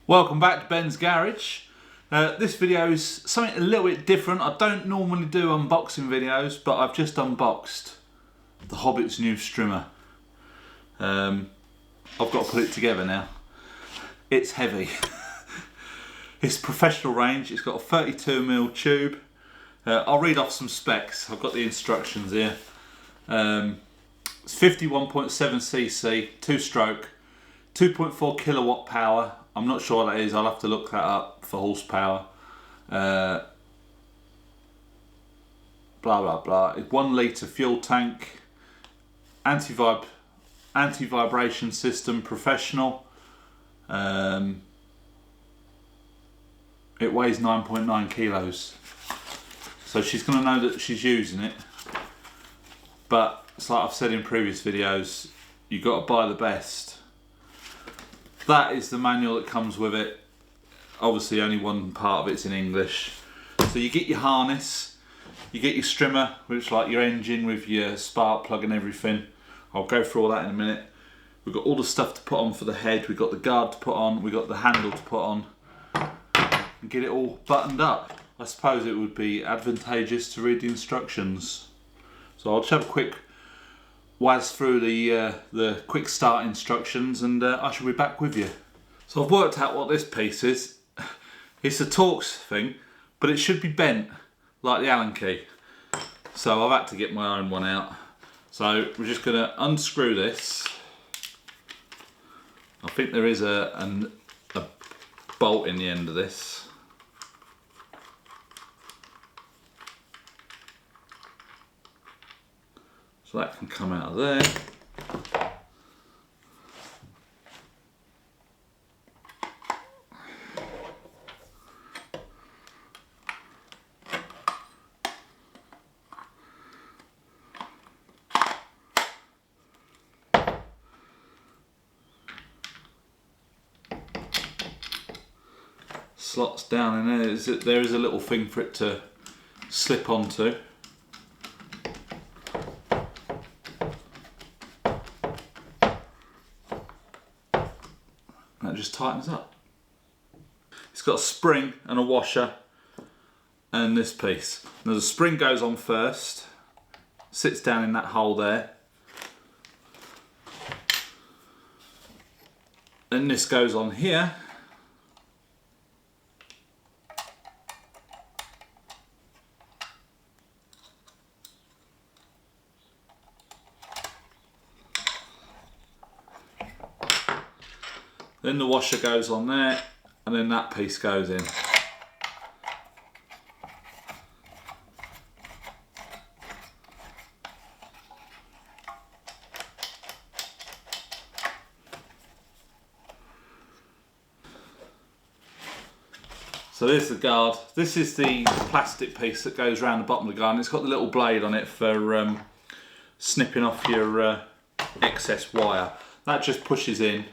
Welcome back to Ben's Garage. This video is something a little bit different. I don't normally do unboxing videos, but I've just unboxed the Hobbit's new strimmer. I've got to put it together now. It's heavy. It's professional range. It's got a 32mm tube. I'll read off some specs. I've got the instructions here. It's 51.7cc, 2-stroke, 2.4 kilowatt power. I'm not sure what that is, I'll have to look that up for horsepower. Blah blah blah. 1 litre fuel tank, anti-vibration system, professional. It weighs 9.9 kilos. So she's going to know that she's using it. But it's like I've said in previous videos, you've got to buy the best. That is the manual that comes with it. Obviously only one part of it's in English. So you get your harness, you get your strimmer, which is like your engine with your spark plug and everything. I'll go through all that in a minute. We've got all the stuff to put on for the head, we've got the guard to put on, we've got the handle to put on. And get it all buttoned up. I suppose it would be advantageous to read the instructions. So I'll just have a quick whiz through the quick start instructions and I shall be back with you. So I've worked out what this piece is. It's a Torx thing, but it should be bent like the Allen key. So I've had to get my own one out. So we're just going to unscrew this. I think there is a bolt in the end of this. So that can come out of there. Slots down in there. There is a little thing for it to slip onto. That just tightens up. It's got a spring and a washer and this piece. Now the spring goes on first, sits down in that hole there. Then this goes on here. Then the washer goes on there, and then that piece goes in. So there's the guard. This is the plastic piece that goes around the bottom of the guard, and it's got the little blade on it for snipping off your excess wire. That just pushes in.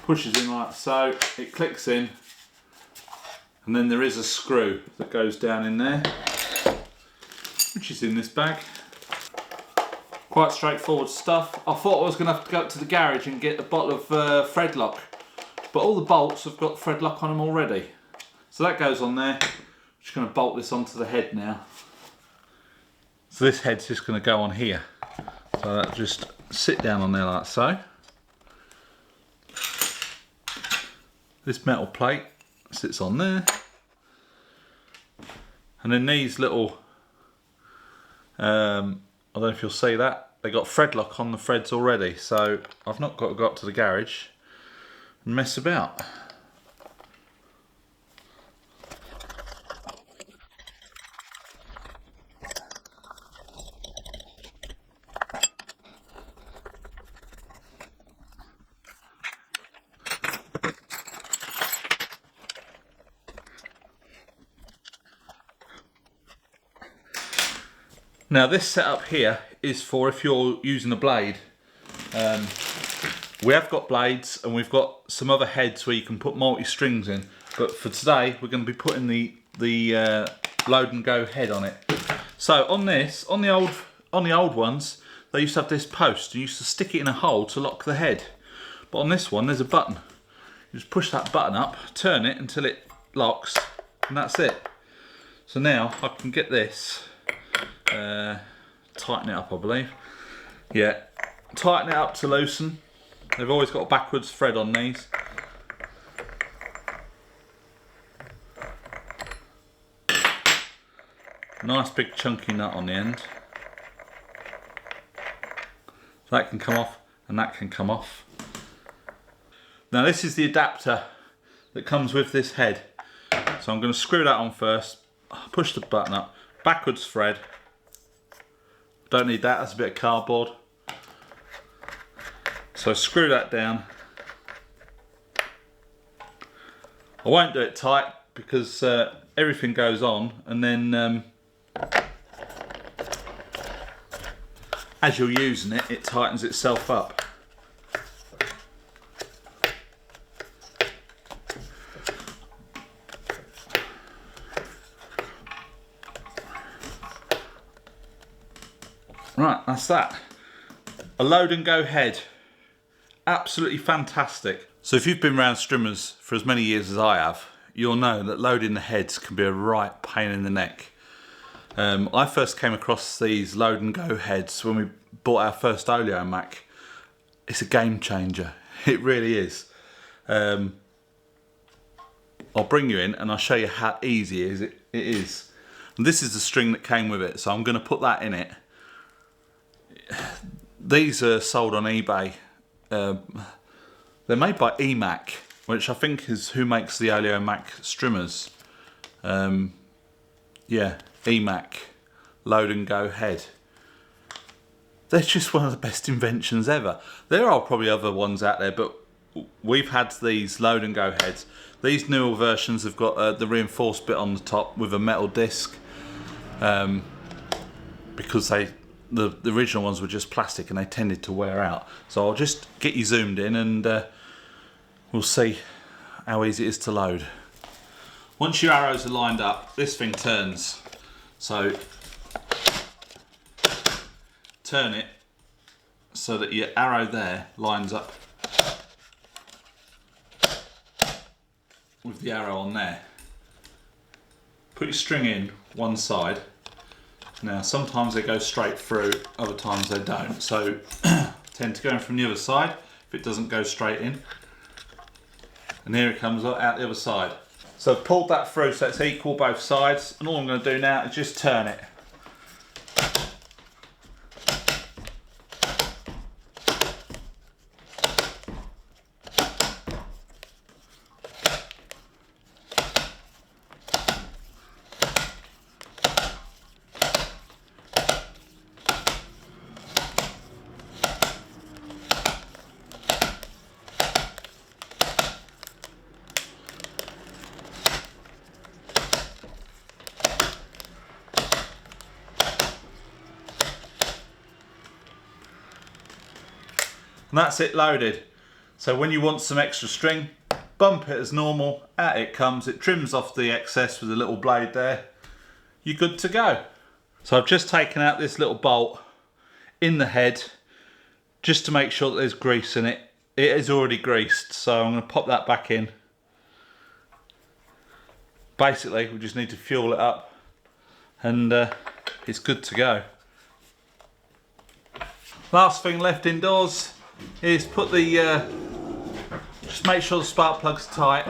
Pushes in like so, it clicks in, and then there is a screw that goes down in there, which is in this bag. Quite straightforward stuff. I thought I was going to have to go up to the garage and get a bottle of thread lock, but all the bolts have got thread lock on them already. So that goes on there. I'm just going to bolt this onto the head now. So this head's just going to go on here. So that just sit down on there like so. This metal plate sits on there, and then these little, I don't know if you'll see that, they got thread lock on the threads already, so I've not got to go up to the garage and mess about. Now this setup here is for if you're using a blade We have got blades and we've got some other heads where you can put multi-strings in, but for today we're going to be putting the load and go head on it. So on this, on the old ones, they used to have this post. You used to stick it in a hole to lock the head. But on this one, there's a button. You just push that button up, turn it until it locks, and that's it. So now I can get this, tighten it up, I believe. Yeah, tighten it up to loosen. They've always got a backwards thread on these. Nice big chunky nut on the end. So that can come off and that can come off. Now this is the adapter that comes with this head. So I'm going to screw that on first, push the button up, backwards thread. Don't need that, that's a bit of cardboard. So screw that down. I won't do it tight because everything goes on, and then as you're using it, it tightens itself up. Right, that's that. A load and go head. Absolutely fantastic. So if you've been around strimmers for as many years as I have, you'll know that loading the heads can be a right pain in the neck. I first came across these load and go heads when we bought our first Oleo Mac. It's a game changer. It really is. I'll bring you in and I'll show you how easy it is. And this is the string that came with it, so I'm going to put that in it. These are sold on eBay. They're made by Emac, which I think is who makes the Oleo Mac strimmers. Yeah, Emac load and go head. They're just one of the best inventions ever. There are probably other ones out there, but we've had these load and go heads. These newer versions have got the reinforced bit on the top with a metal disc, because the original ones were just plastic and they tended to wear out. So I'll just get you zoomed in and we'll see how easy it is to load. Once your arrows are lined up, this thing turns. So turn it so that your arrow there lines up with the arrow on there. Put your string in one side. Now sometimes they go straight through, other times they don't, so tend to go in from the other side if it doesn't go straight in. And here it comes out the other side. So I've pulled that through so it's equal both sides, and all I'm going to do now is just turn it. And that's it loaded. So when you want some extra string, bump it as normal, out it comes, it trims off the excess with a little blade there. You're good to go. So I've just taken out this little bolt in the head just to make sure that there's grease in it. It is already greased, so I'm going to pop that back in. Basically, we just need to fuel it up and it's good to go. Last thing left indoors is put the, just make sure the spark plug's tight,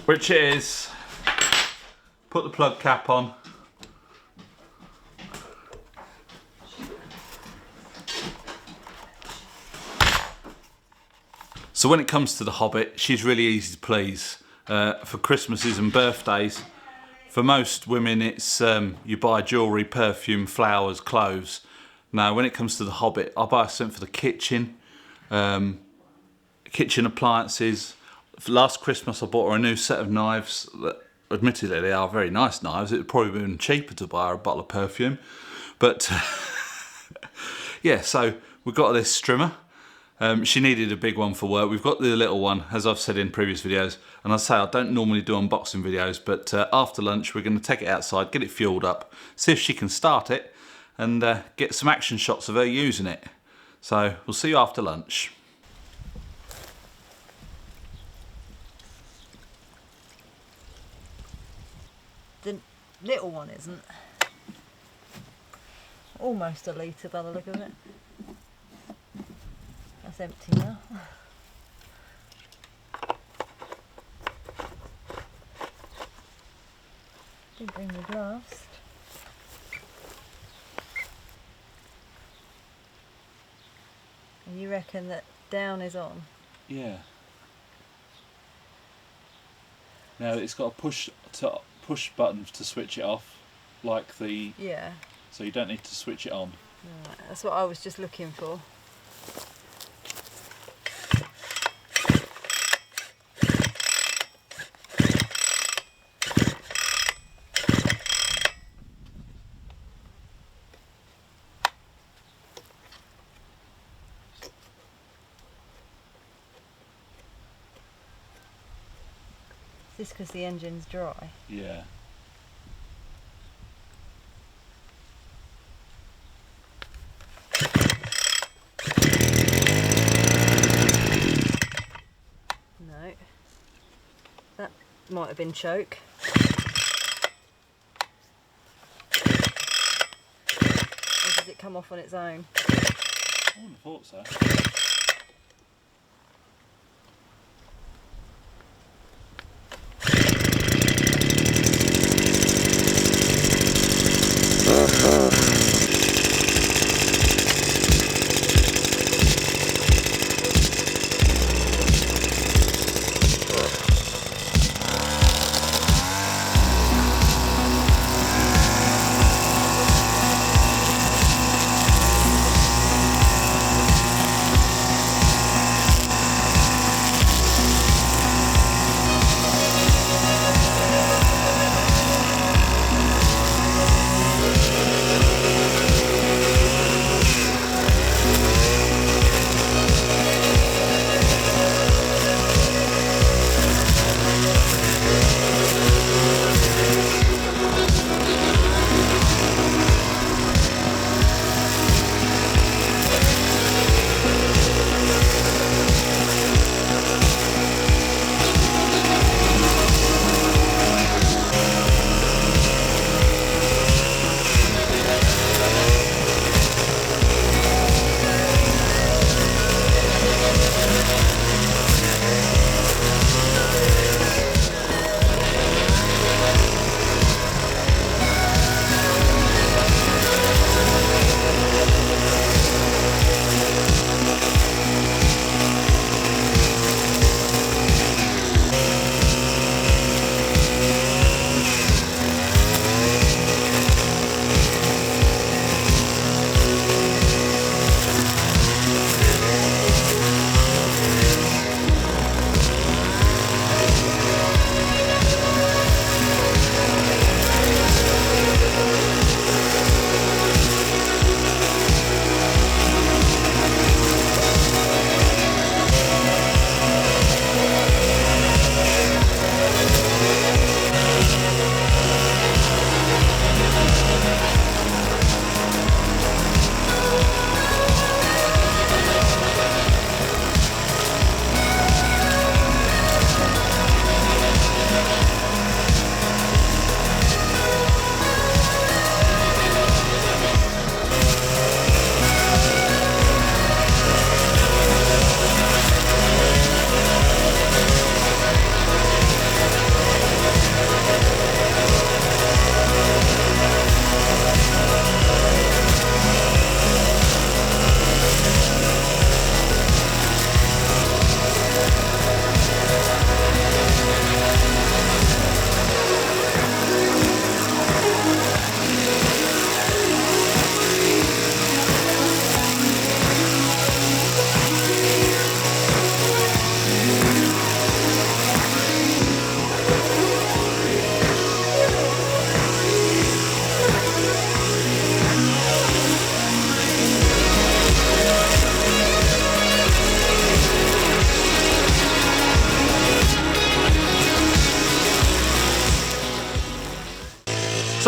which it is. Put the plug cap on. So when it comes to the Hobbit, she's really easy to please. For Christmases and birthdays, for most women it's you buy jewellery, perfume, flowers, clothes. Now when it comes to the Hobbit, I buy something for the kitchen, kitchen appliances. For last Christmas I bought her a new set of knives. Admittedly they are very nice knives. It would probably have been cheaper to buy her a bottle of perfume. But yeah, so we've got this strimmer. She needed a big one for work. We've got the little one, as I've said in previous videos. And I say I don't normally do unboxing videos, but after lunch we're going to take it outside, get it fueled up, see if she can start it, and get some action shots of her using it. So we'll see you after lunch. The little one isn't. Almost a litre by the look of it. That's empty now. Didn't bring the gloves. And you reckon that down is on? Yeah. Now it's got a push button to switch it off, like the... Yeah. So you don't need to switch it on. Right, that's what I was just looking for. Is this because the engine's dry? Yeah. No. That might have been choke. Or does it come off on its own? I wouldn't have thought so.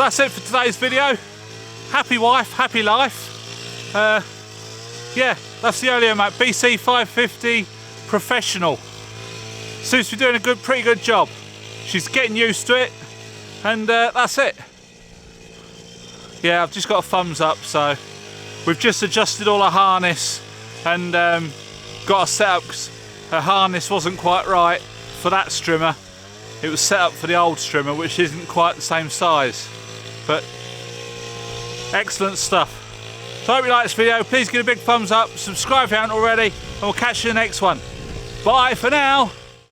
that's it for today's video. Happy wife, happy life. Yeah, that's the Oleo Mac BC550 Professional. Seems to be doing a pretty good job. She's getting used to it, and that's it. Yeah, I've just got a thumbs up, so we've just adjusted all her harness and got her set up because her harness wasn't quite right for that strimmer. It was set up for the old strimmer, which isn't quite the same size. But excellent stuff. So I hope you like this video. Please give it a big thumbs up, subscribe if you haven't already, and we'll catch you in the next one. Bye for now.